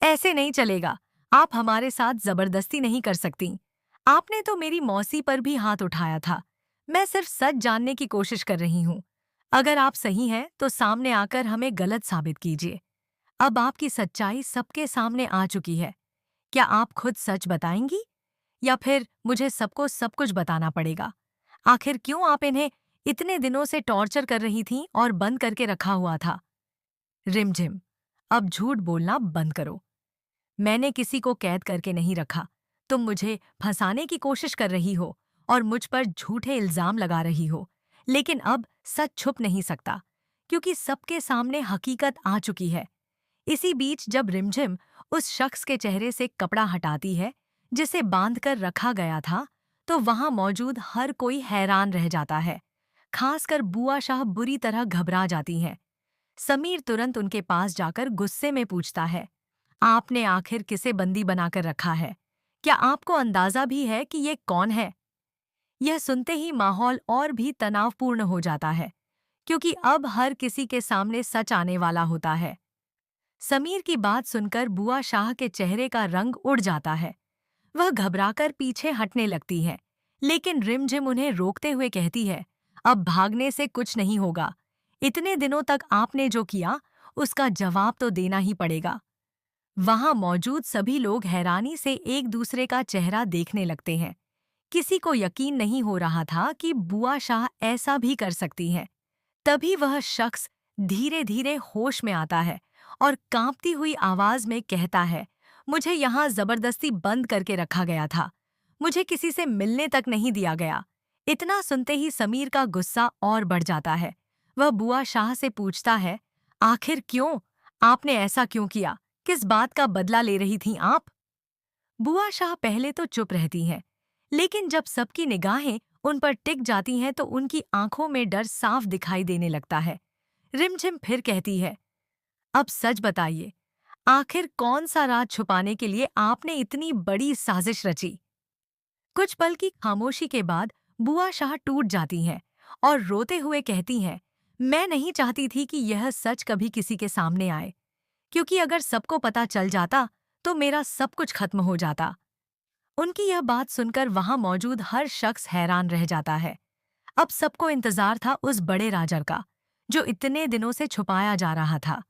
ऐसे नहीं चलेगा। आप हमारे साथ जबरदस्ती नहीं कर सकती। आपने तो मेरी मौसी पर भी हाथ उठाया था। मैं सिर्फ सच जानने की कोशिश कर रही हूँ। अगर आप सही हैं तो सामने आकर हमें गलत साबित कीजिए। अब आपकी सच्चाई सबके सामने आ चुकी है। क्या आप खुद सच बताएंगी या फिर मुझे सबको सब कुछ बताना पड़ेगा? आखिर क्यों आप इन्हें इतने दिनों से टॉर्चर कर रही थीं और बंद करके रखा हुआ था? रिमझिम, अब झूठ बोलना बंद करो। मैंने किसी को कैद करके नहीं रखा। तुम मुझे फंसाने की कोशिश कर रही हो और मुझ पर झूठे इल्जाम लगा रही हो। लेकिन अब सच छुप नहीं सकता, क्योंकि सबके सामने हकीकत आ चुकी है। इसी बीच जब रिमझिम उस शख्स के चेहरे से कपड़ा हटाती है जिसे बांधकर रखा गया था, तो वहां मौजूद हर कोई हैरान रह जाता है। खासकर बुआ शाह बुरी तरह घबरा जाती हैं। समीर तुरंत उनके पास जाकर गुस्से में पूछता है, आपने आखिर किसे बंदी बनाकर रखा है? क्या आपको अंदाजा भी है कि ये कौन है? यह सुनते ही माहौल और भी तनावपूर्ण हो जाता है, क्योंकि अब हर किसी के सामने सच आने वाला होता है। समीर की बात सुनकर बुआ शाह के चेहरे का रंग उड़ जाता है। वह घबराकर पीछे हटने लगती है, लेकिन रिमझिम उन्हें रोकते हुए कहती है, अब भागने से कुछ नहीं होगा। इतने दिनों तक आपने जो किया, उसका जवाब तो देना ही पड़ेगा। वहां मौजूद सभी लोग हैरानी से एक दूसरे का चेहरा देखने लगते हैं। किसी को यकीन नहीं हो रहा था कि बुआ शाह ऐसा भी कर सकती हैं। तभी वह शख्स धीरे धीरे होश में आता है और कांपती हुई आवाज में कहता है, मुझे यहाँ जबरदस्ती बंद करके रखा गया था। मुझे किसी से मिलने तक नहीं दिया गया। इतना सुनते ही समीर का गुस्सा और बढ़ जाता है। वह बुआ शाह से पूछता है, आखिर क्यों? आपने ऐसा क्यों किया? किस बात का बदला ले रही थीं आप? बुआ शाह पहले तो चुप रहती हैं, लेकिन जब सबकी निगाहें उन पर टिक जाती हैं तो उनकी आंखों में डर साफ दिखाई देने लगता है। रिमझिम फिर कहती है, अब सच बताइए, आखिर कौन सा राज छुपाने के लिए आपने इतनी बड़ी साजिश रची? कुछ पल की खामोशी के बाद बुआ शाह टूट जाती हैं और रोते हुए कहती हैं, मैं नहीं चाहती थी कि यह सच कभी किसी के सामने आए, क्योंकि अगर सबको पता चल जाता तो मेरा सब कुछ खत्म हो जाता। उनकी यह बात सुनकर वहां मौजूद हर शख्स हैरान रह जाता है। अब सबको इंतजार था उस बड़े राजर का, जो इतने दिनों से छुपाया जा रहा था।